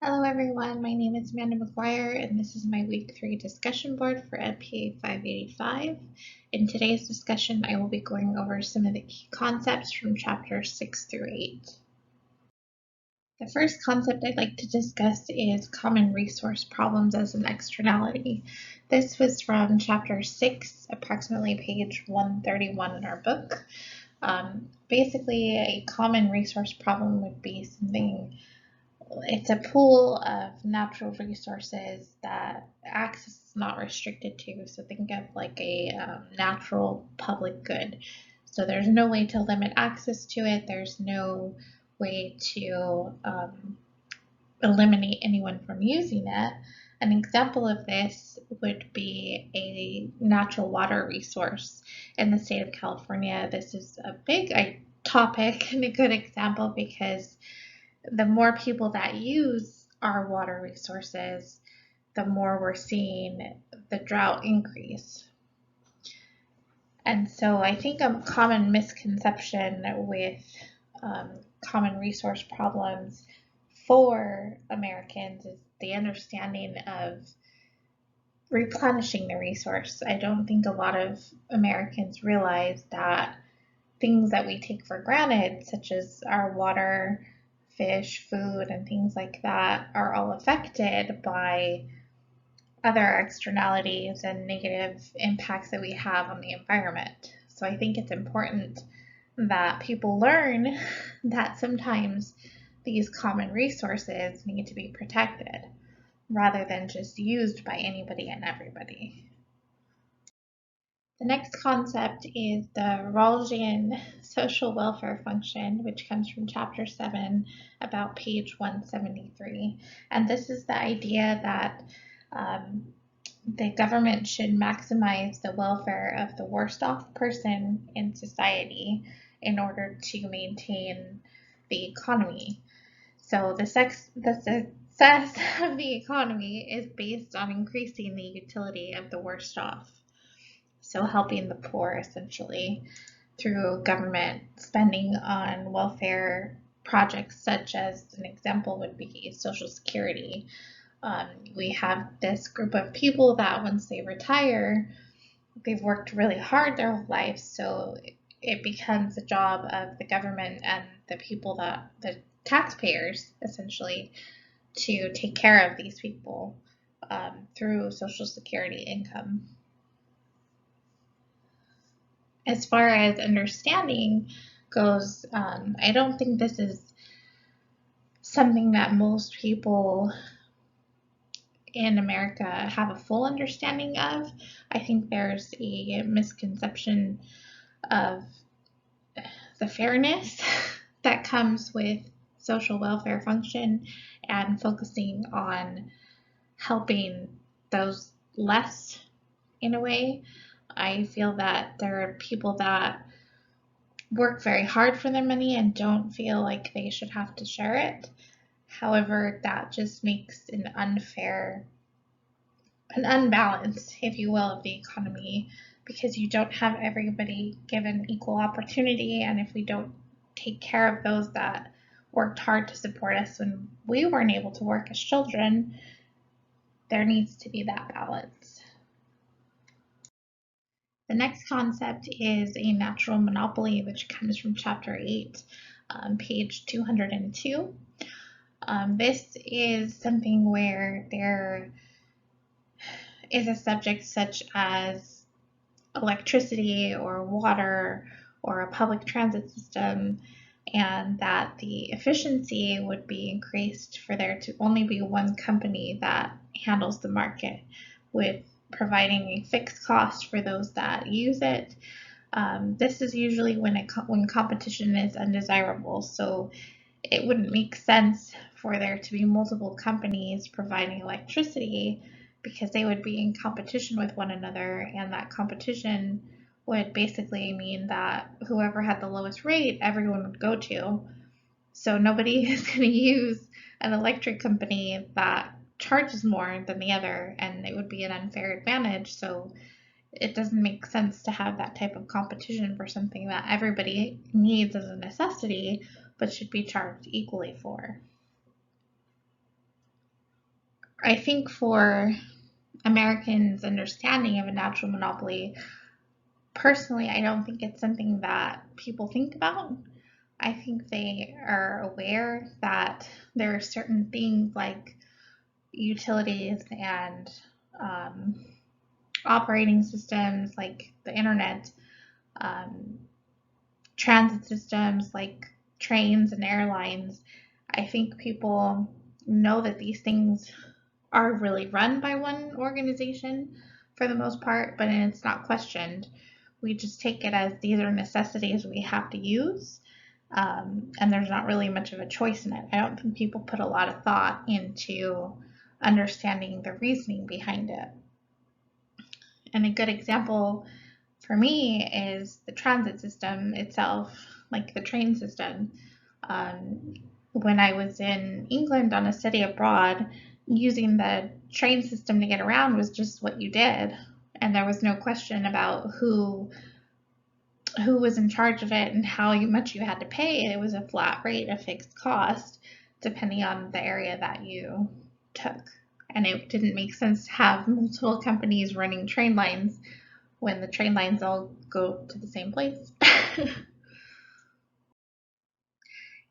Hello everyone, my name is Amanda McGuire and this is my week 3 discussion board for NPA 585. In today's discussion, I will be going over some of the key concepts from chapters 6 through 8. The first concept I'd like to discuss is common resource problems as an externality. This was from chapter 6, approximately page 131 in our book. Basically, a common resource problem would be something. It's a pool of natural resources that access is not restricted to. So think of like a natural public good. So there's no way to limit access to it. There's no way to eliminate anyone from using it. An example of this would be a natural water resource in the state of California. This is a big topic and a good example because the more people that use our water resources, the more we're seeing the drought increase. And so I think a common misconception with common resource problems for Americans is the understanding of replenishing the resource. I don't think a lot of Americans realize that things that we take for granted, such as our water, fish, food, and things like that, are all affected by other externalities and negative impacts that we have on the environment. So I think it's important that people learn that sometimes these common resources need to be protected rather than just used by anybody and everybody. The next concept is the Rawlsian social welfare function, which comes from chapter 7, about page 173. And this is the idea that the government should maximize the welfare of the worst off person in society in order to maintain the economy. So the success of the economy is based on increasing the utility of the worst off. So helping the poor essentially through government spending on welfare projects, such as an example would be Social Security. We have this group of people that once they retire, they've worked really hard their whole life, so it becomes a job of the government and the people that the taxpayers essentially to take care of these people through Social Security income. As far as understanding goes, I don't think this is something that most people in America have a full understanding of. I think there's a misconception of the fairness that comes with social welfare function and focusing on helping those less in a way. I feel that there are people that work very hard for their money and don't feel like they should have to share it. However, that just makes an unbalance, if you will, of the economy because you don't have everybody given equal opportunity. And if we don't take care of those that worked hard to support us when we weren't able to work as children, there needs to be that balance. The next concept is a natural monopoly, which comes from chapter 8, page 202. This is something where there is a subject such as electricity or water or a public transit system, and that the efficiency would be increased for there to only be one company that handles the market with providing a fixed cost for those that use it. This is usually when competition is undesirable, so it wouldn't make sense for there to be multiple companies providing electricity because they would be in competition with one another, and that competition would basically mean that whoever had the lowest rate, everyone would go to. So nobody is going to use an electric company that charges more than the other, and it would be an unfair advantage. So it doesn't make sense to have that type of competition for something that everybody needs as a necessity but should be charged equally for. I think for Americans' understanding of a natural monopoly, personally, I don't think it's something that people think about. I think they are aware that there are certain things like utilities and um, operating systems like the internet, um, transit systems like trains and airlines. I think people know that these things are really run by one organization for the most part, but it's not questioned. We just take it as these are necessities we have to use, and there's not really much of a choice in it. I don't think people put a lot of thought into understanding the reasoning behind it. And a good example for me is the transit system itself, like the train system. Um, when I was in England on a study abroad, using the train system to get around was just what you did. And there was no question about who was in charge of it and how much you had to pay. It was a flat rate, a fixed cost, depending on the area that you took. And it didn't make sense to have multiple companies running train lines when the train lines all go to the same place.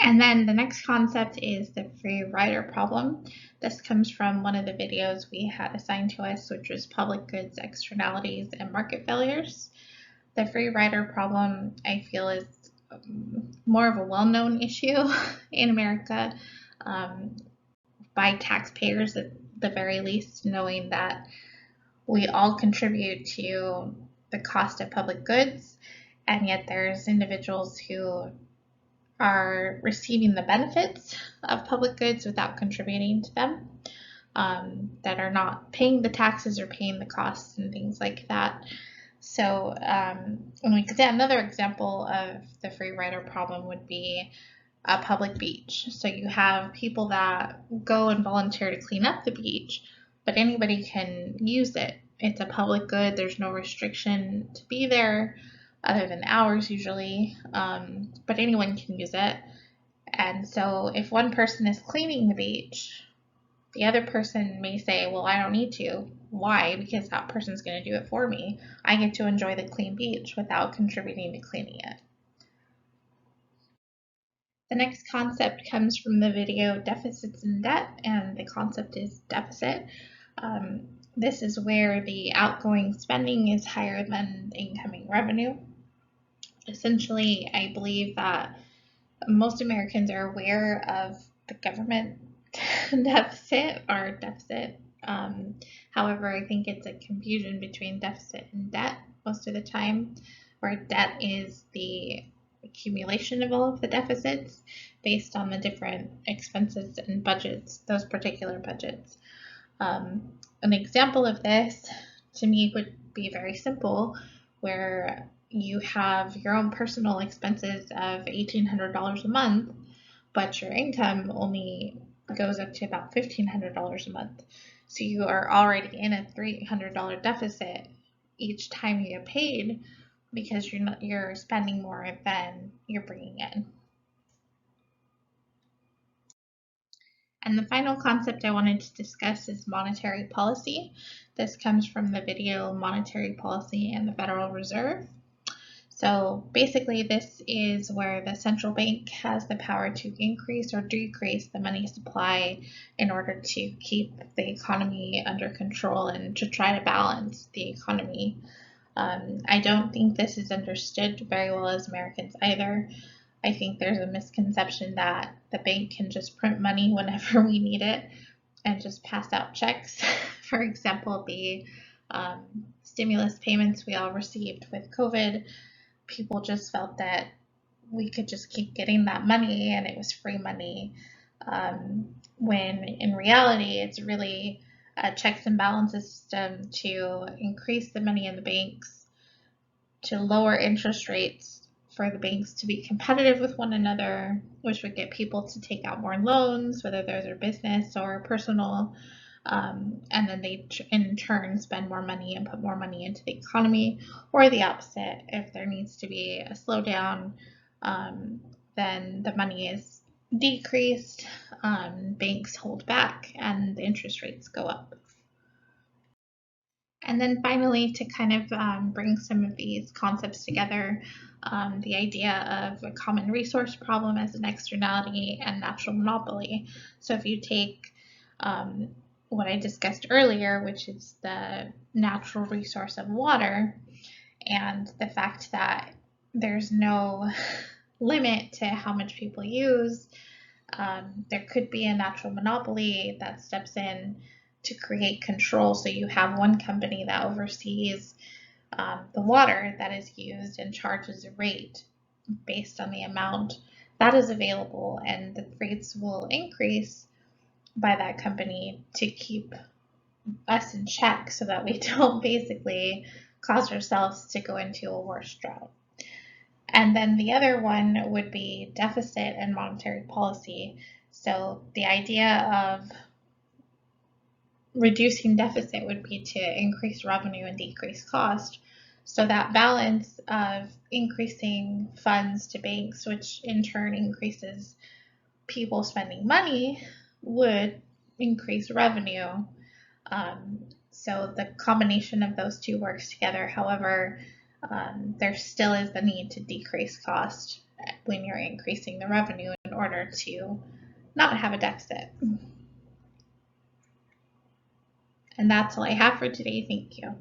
And then the next concept is the free rider problem. This comes from one of the videos we had assigned to us, which was public goods externalities and market failures. The free rider problem, I feel, is more of a well-known issue in America um, by taxpayers at the very least, knowing that we all contribute to the cost of public goods, and yet there's individuals who are receiving the benefits of public goods without contributing to them, that are not paying the taxes or paying the costs and things like that. So another example of the free rider problem would be a public beach. So you have people that go and volunteer to clean up the beach, but anybody can use it. It's a public good. There's no restriction to be there other than hours usually, but anyone can use it. And so if one person is cleaning the beach, the other person may say, well, I don't need to. Why? Because that person's going to do it for me. I get to enjoy the clean beach without contributing to cleaning it. The next concept comes from the video Deficits and Debt, and the concept is deficit. This is where the outgoing spending is higher than incoming revenue. Essentially, I believe that most Americans are aware of the government deficit or deficit. However, I think it's a confusion between deficit and debt most of the time, where debt is the accumulation of all of the deficits based on the different expenses and budgets, those particular budgets. An example of this to me would be very simple, where you have your own personal expenses of $1,800 a month, but your income only goes up to about $1,500 a month. So you are already in a $300 deficit each time you get paid because you're spending more than you're bringing in. And the final concept I wanted to discuss is monetary policy. This comes from the video Monetary Policy and the Federal Reserve. So basically, this is where the central bank has the power to increase or decrease the money supply in order to keep the economy under control and to try to balance the economy. I don't think this is understood very well as Americans either. I think there's a misconception that the bank can just print money whenever we need it and just pass out checks. For example, the stimulus payments we all received with COVID, people just felt that we could just keep getting that money and it was free money, when in reality it's really a checks and balances system to increase the money in the banks, to lower interest rates for the banks to be competitive with one another, which would get people to take out more loans, whether they're their business or personal, and then they in turn spend more money and put more money into the economy, or the opposite. If there needs to be a slowdown, then the money is decreased, banks hold back and the interest rates go up. And then finally, to kind of bring some of these concepts together, the idea of a common resource problem as an externality and natural monopoly. So if you take what I discussed earlier, which is the natural resource of water, and the fact that there's no limit to how much people use, there could be a natural monopoly that steps in to create control. So you have one company that oversees the water that is used and charges a rate based on the amount that is available, and the rates will increase by that company to keep us in check so that we don't basically cause ourselves to go into a worse drought. And then the other one would be deficit and monetary policy. So the idea of reducing deficit would be to increase revenue and decrease cost. So that balance of increasing funds to banks, which in turn increases people spending money, would increase revenue. So the combination of those two works together. However, there still is the need to decrease cost when you're increasing the revenue in order to not have a deficit. And that's all I have for today. Thank you.